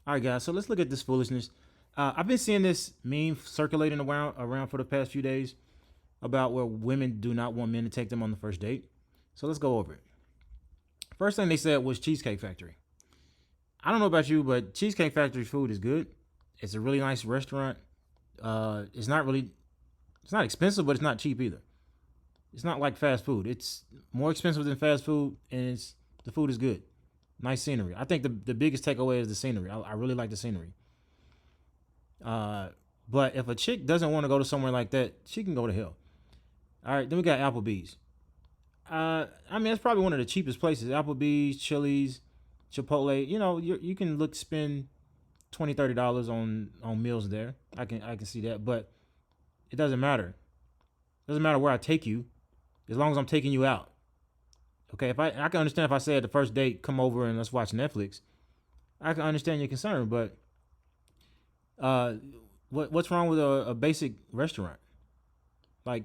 All right, guys. So let's look at this foolishness. I've been seeing this meme circulating around for the past few days about where women do not want men to take them on the first date. So let's go over it. First thing they said was Cheesecake Factory. I don't know about you, but Cheesecake Factory food is good. It's a really nice restaurant. It's not expensive, but it's not cheap either. It's not like fast food. It's more expensive than fast food, and the food is good. Nice scenery. I think the biggest takeaway is the scenery. I really like the scenery. Uh, but if a chick doesn't want to go to somewhere like that, she can go to hell. All right, then we got Applebee's. I mean, it's probably one of the cheapest places. Applebee's, Chili's, Chipotle. You can spend $20-$30 on meals there. I can see that, but it doesn't matter. It doesn't matter where I take you, as long as I'm taking you out. Okay, if I can understand if I say at the first date, come over and let's watch Netflix. I can understand your concern, but uh, what's wrong with a basic restaurant? Like,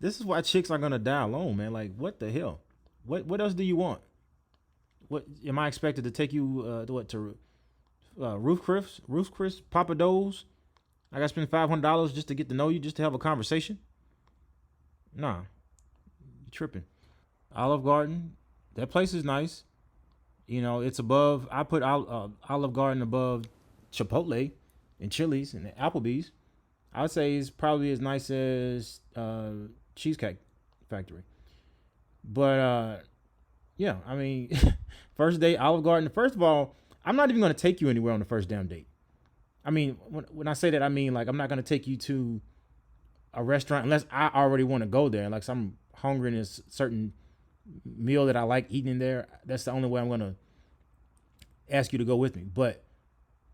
this is why chicks are gonna die alone, man. Like, what the hell? What else do you want? What am I expected to take you? To Roof Chris, Papa Do's? I gotta spend $500 just to get to know you, just to have a conversation? Nah, you tripping. Olive Garden, that place is nice. It's above. I put Olive Garden above Chipotle and Chili's and Applebee's. I would say it's probably as nice as Cheesecake Factory. But yeah, I mean, first date, Olive Garden. First of all, I'm not even going to take you anywhere on the first damn date. I mean, when I say that, I mean like I'm not going to take you to a restaurant unless I already want to go there. Like some hungry in a certain meal that I like eating in there. That's the only way I'm going to ask you to go with me. But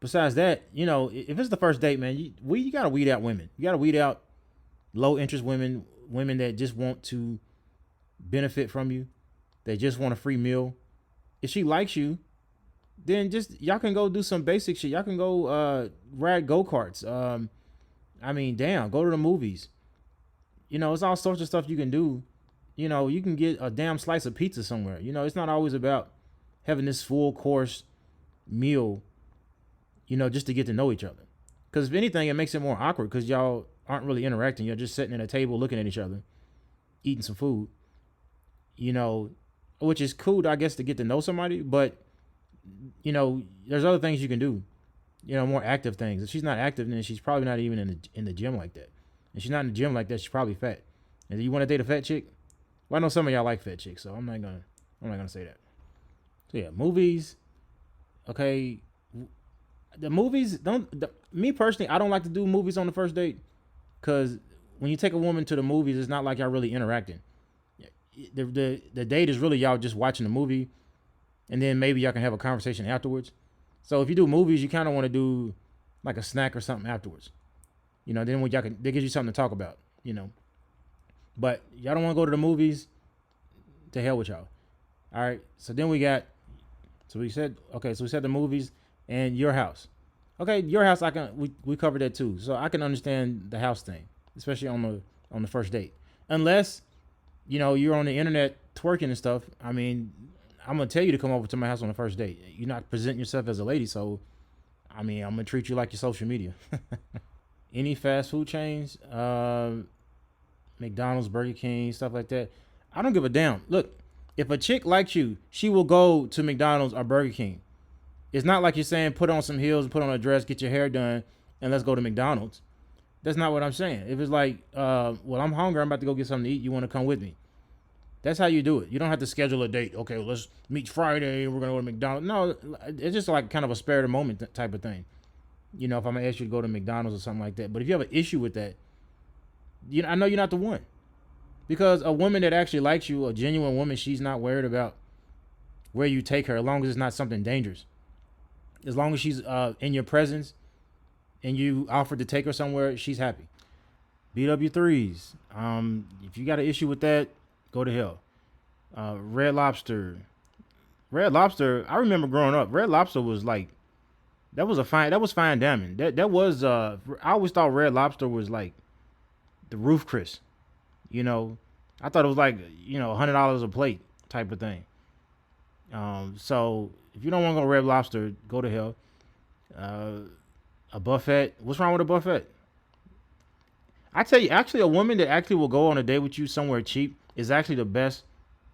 besides that, if it's the first date, man, you got to weed out women. You got to weed out low interest women, women that just want to benefit from you, that just want a free meal. If she likes you, then just y'all can go do some basic shit. Y'all can go ride go karts. I mean, damn, go to the movies. It's all sorts of stuff you can do. You can get a damn slice of pizza somewhere. It's not always about having this full course meal, just to get to know each other. Because if anything, it makes it more awkward because y'all aren't really interacting. You're just sitting at a table looking at each other, eating some food, you know, which is cool, I guess, to get to know somebody. But, there's other things you can do, more active things. If she's not active, then she's probably not even in the gym like that. And she's not in the gym like that, she's probably fat. And you want to date a fat chick? Well, I know some of y'all like fat chicks, so I'm not gonna say that. So yeah, movies. Okay, the movies me personally, I don't like to do movies on the first date because when you take a woman to the movies, it's not like y'all really interacting. The date is really y'all just watching the movie, and then maybe y'all can have a conversation afterwards. So if you do movies, you kind of want to do like a snack or something afterwards. Then when y'all can, they gives you something to talk about. But y'all don't want to go to the movies. To hell with y'all. All right. So then we got. So we said okay. So we said the movies and your house. Okay, your house. We covered that too. So I can understand the house thing, especially on the first date. Unless you're on the internet twerking and stuff. I mean, I'm gonna tell you to come over to my house on the first date. You're not presenting yourself as a lady, so I mean, I'm gonna treat you like your social media. Any fast food chains, McDonald's, Burger King, stuff like that. I don't give a damn. Look, if a chick likes you, she will go to McDonald's or Burger King. It's not like you're saying put on some heels, put on a dress, get your hair done, and let's go to McDonald's. That's not what I'm saying. If it's like, well, I'm hungry, I'm about to go get something to eat, you want to come with me? That's how you do it. You don't have to schedule a date. Okay, well, let's meet Friday. We're gonna go to McDonald's. No, it's just like kind of a spare of the moment type of thing. If I'm gonna ask you to go to McDonald's or something like that. But if you have an issue with that, I know you're not the one. Because a woman that actually likes you, a genuine woman, she's not worried about where you take her, as long as it's not something dangerous. As long as she's in your presence and you offered to take her somewhere, she's happy. BW3s. If you got an issue with that, go to hell. Red Lobster. Red Lobster. I remember growing up. Red Lobster was like that was fine dining. That was I always thought Red Lobster was like the Roof Chris. I thought it was like $100 a plate type of thing. So If you don't want to go to Red Lobster, go to hell. Uh, a buffet. What's wrong with a buffet? I tell you, actually, a woman that actually will go on a date with you somewhere cheap is actually the best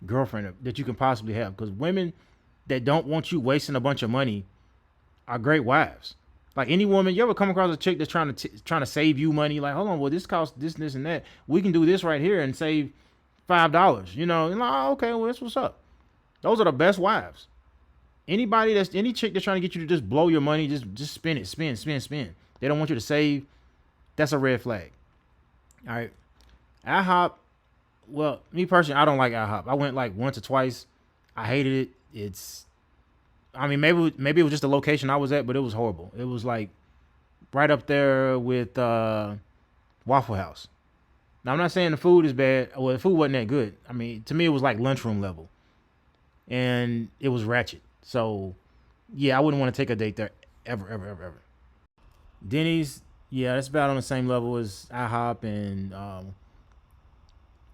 girlfriend that you can possibly have. Because women that don't want you wasting a bunch of money are great wives. Like any woman, you ever come across a chick that's trying to save you money? Like, hold on, well, this costs this, and that. We can do this right here and save $5. You know, and like, oh, okay, well, that's what's up. Those are the best wives. Any chick that's trying to get you to just blow your money, just spend it, spend. They don't want you to save. That's a red flag. All right, IHOP. Well, me personally, I don't like IHOP. I went like once or twice. I hated it. I mean, maybe it was just the location I was at, but it was horrible. It was like right up there with Waffle House. Now, I'm not saying the food is bad. Well, the food wasn't that good. I mean, to me, it was like lunchroom level, and it was ratchet. So, yeah, I wouldn't want to take a date there ever. Denny's, yeah, that's about on the same level as IHOP and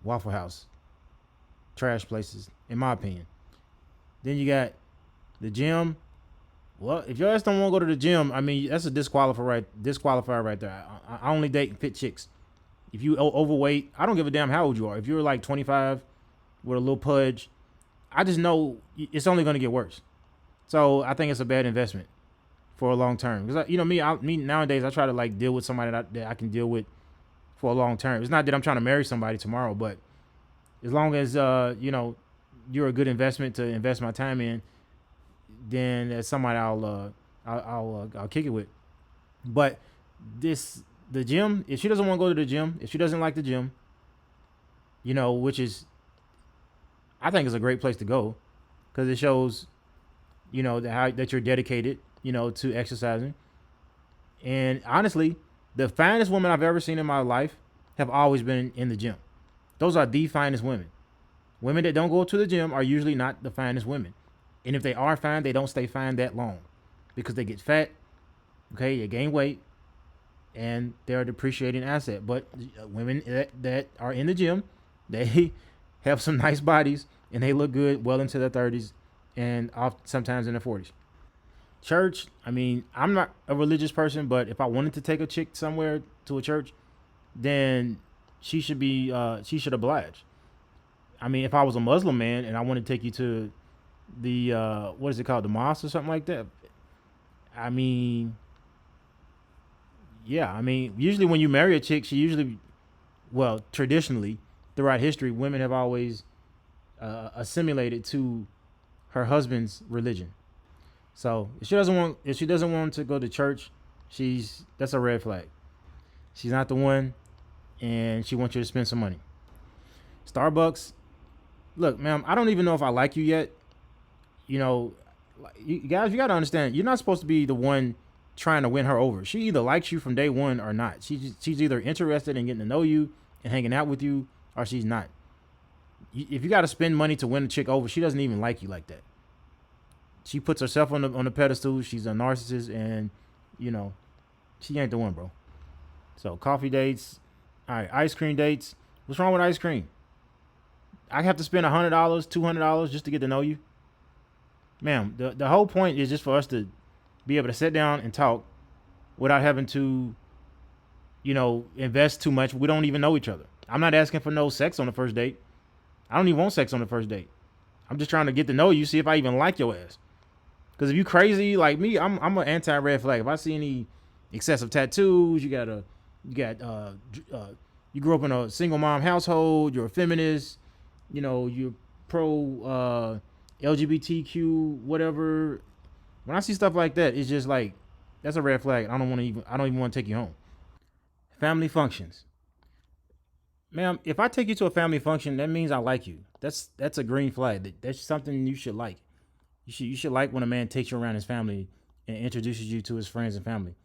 Waffle House. Trash places, in my opinion. Then you got the gym. Well, if your ass don't want to go to the gym, I mean, that's a disqualifier right there. I only date fit chicks. If you overweight, I don't give a damn how old you are. If you're like 25 with a little pudge, I just know it's only going to get worse. So I think it's a bad investment for a long term. Because me nowadays, I try to like deal with somebody that I can deal with for a long term. It's not that I'm trying to marry somebody tomorrow, but as long as you're a good investment to invest my time in, then that's somebody I'll kick it with. But the gym, if she doesn't want to go to the gym, if she doesn't like the gym, which is, I think is a great place to go, because it shows, that you're dedicated, to exercising. And honestly, the finest women I've ever seen in my life have always been in the gym. Those are the finest women. Women that don't go to the gym are usually not the finest women. And if they are fine, they don't stay fine that long because they get fat, okay, they gain weight, and they're a depreciating asset. But women that are in the gym, they have some nice bodies and they look good well into their 30s and sometimes in their 40s. Church, I mean, I'm not a religious person, but if I wanted to take a chick somewhere to a church, then she should oblige. I mean, if I was a Muslim man and I wanted to take you to the what is it called, the mosque or something like that, I mean, yeah, I mean, usually when you marry a chick, traditionally throughout history, women have always assimilated to her husband's religion. So if she doesn't want to go to church, that's a red flag. She's not the one, and she wants you to spend some money. Starbucks, look, ma'am, I don't even know if I like you yet. You guys, you got to understand, you're not supposed to be the one trying to win her over. She either likes you from day one or not. She's either interested in getting to know you and hanging out with you, or she's not. If you got to spend money to win a chick over, she doesn't even like you like that. She puts herself on the pedestal. She's a narcissist, and she ain't the one, bro. So coffee dates, all right, ice cream dates. What's wrong with ice cream? I have to spend $100, $200 just to get to know you, ma'am. The whole point is just for us to be able to sit down and talk without having to, invest too much. We don't even know each other. I'm not asking for no sex on the first date. I don't even want sex on the first date. I'm just trying to get to know you, see if I even like your ass. Because if you crazy like me, I'm an anti-red flag. If I see any excessive tattoos, you grew up in a single mom household, you're a feminist, you're pro LGBTQ, whatever. When I see stuff like that, it's just like, that's a red flag. I don't even want to take you home. Family functions. Ma'am, if I take you to a family function, that means I like you. That's a green flag. That's something you should like. You should like when a man takes you around his family and introduces you to his friends and family.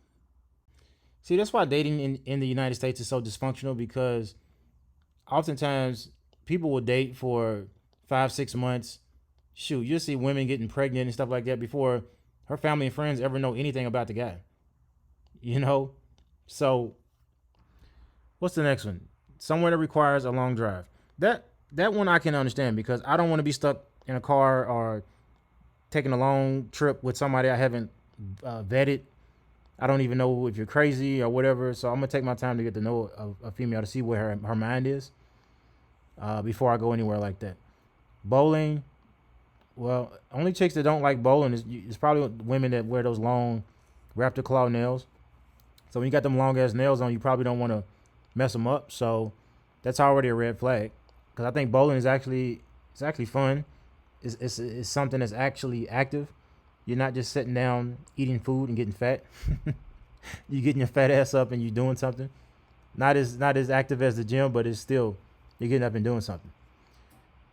See, that's why dating in the United States is so dysfunctional, because oftentimes people will date for 5-6 months. Shoot, you'll see women getting pregnant and stuff like that before her family and friends ever know anything about the guy. So what's the next one? Somewhere that requires a long drive. That one I can understand, because I don't want to be stuck in a car or taking a long trip with somebody I haven't vetted. I don't even know if you're crazy or whatever. So I'm gonna take my time to get to know a female to see where her mind is before I go anywhere like that. Bowling, well, only chicks that don't like bowling is probably women that wear those long raptor claw nails. So when you got them long ass nails on, you probably don't want to mess them up. So that's already a red flag. Because I think bowling is actually fun. It's something that's actually active. You're not just sitting down eating food and getting fat. You're getting your fat ass up and you're doing something. Not as active as the gym, but it's still you're getting up and doing something.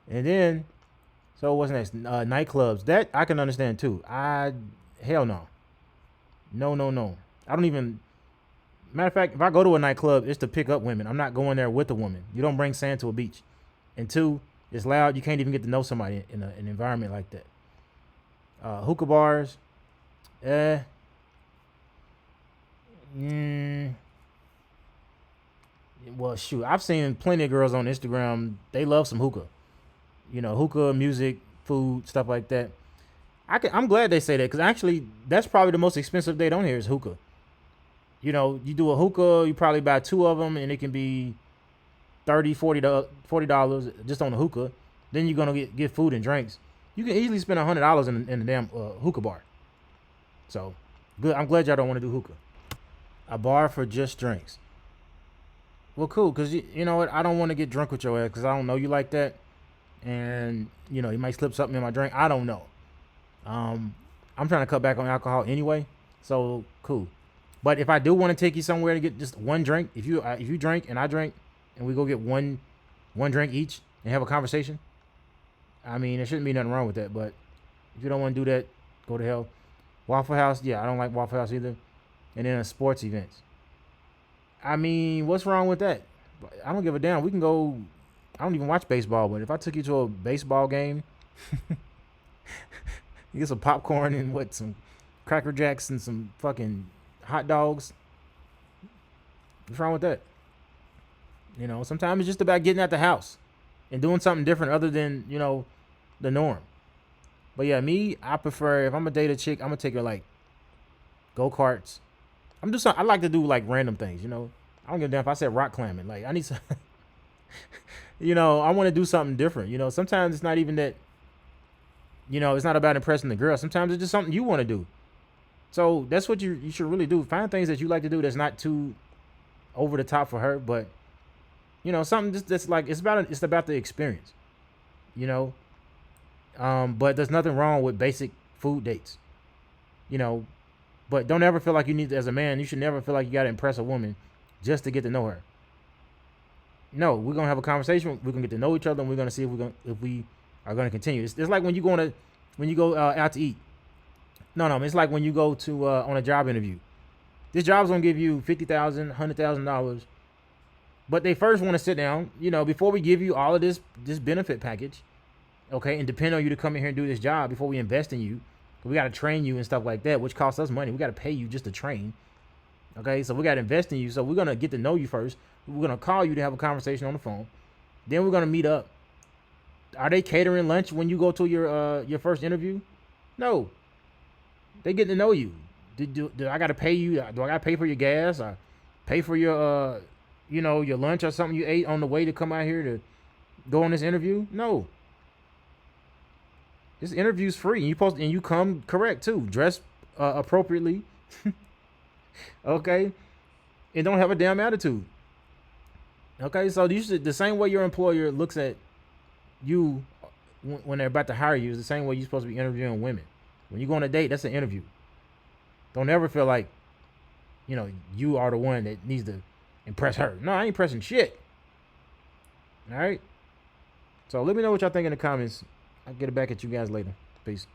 And then, so what's next? Nightclubs. That I can understand too. Hell no. No, no, no. I don't even. Matter of fact, if I go to a nightclub, it's to pick up women. I'm not going there with a woman. You don't bring sand to a beach. And two, it's loud. You can't even get to know somebody in an environment like that. Hookah bars. Well, shoot. I've seen plenty of girls on Instagram. They love some hookah. Hookah, music, food, stuff like that. I'm glad they say that because actually, that's probably the most expensive date on here is hookah. You do a hookah, you probably buy two of them, and it can be $30, $40 just on the hookah. Then you're gonna get food and drinks. You can easily spend $100 in the damn hookah bar. So, good. I'm glad y'all don't want to do hookah. A bar for just drinks. Well, cool, because you know what? I don't want to get drunk with your ass because I don't know you like that. And, you might slip something in my drink. I don't know. I'm trying to cut back on alcohol anyway. So, cool. But if I do want to take you somewhere to get just one drink, if you drink and I drink, and we go get one drink each and have a conversation, I mean, there shouldn't be nothing wrong with that. But if you don't want to do that, go to hell. Waffle House, yeah, I don't like Waffle House either. And then sports events. I mean, what's wrong with that? I don't give a damn. We can go. I don't even watch baseball, but if I took you to a baseball game, you get some popcorn and some Cracker Jacks and some fucking hot dogs. What's wrong with that? Sometimes it's just about getting out the house and doing something different other than, the norm. But yeah, I prefer, if I'm gonna date a chick, I'm gonna take her like go-karts. I like to do like random things, I don't give a damn if I said rock climbing. Like I need some, I want to do something different. Sometimes it's not even that, it's not about impressing the girl. Sometimes it's just something you want to do. So that's what you should really do. Find things that you like to do that's not too over the top for her, but something that's like it's about the experience. But there's nothing wrong with basic food dates. But don't ever feel like you need to, as a man, you should never feel like you gotta impress a woman just to get to know her. No, we're gonna have a conversation. We're gonna get to know each other, and we're gonna see if we are gonna continue. It's like when you go out to eat. No, it's like when you go to on a job interview. This job's gonna give you $50,000, $100,000, but they first want to sit down. Before we give you all of this benefit package, okay, and depend on you to come in here and do this job before we invest in you. We got to train you and stuff like that, which costs us money. We got to pay you just to train. Okay, so we got to invest in you. So we're going to get to know you first. We're going to call you to have a conversation on the phone. Then we're going to meet up. Are they catering lunch when you go to your first interview? No. They get to know you. Do I got to pay you? Do I got to pay for your gas or pay for your your lunch or something you ate on the way to come out here to go on this interview? No. This interview's free, and you come correct too. Dress appropriately, okay, and don't have a damn attitude. Okay, so the same way your employer looks at you when they're about to hire you is the same way you're supposed to be interviewing women. When you go on a date, that's an interview. Don't ever feel like you are the one that needs to impress her. No, I ain't impressing shit. All right. So let me know what y'all think in the comments. I'll get it back at you guys later. Peace.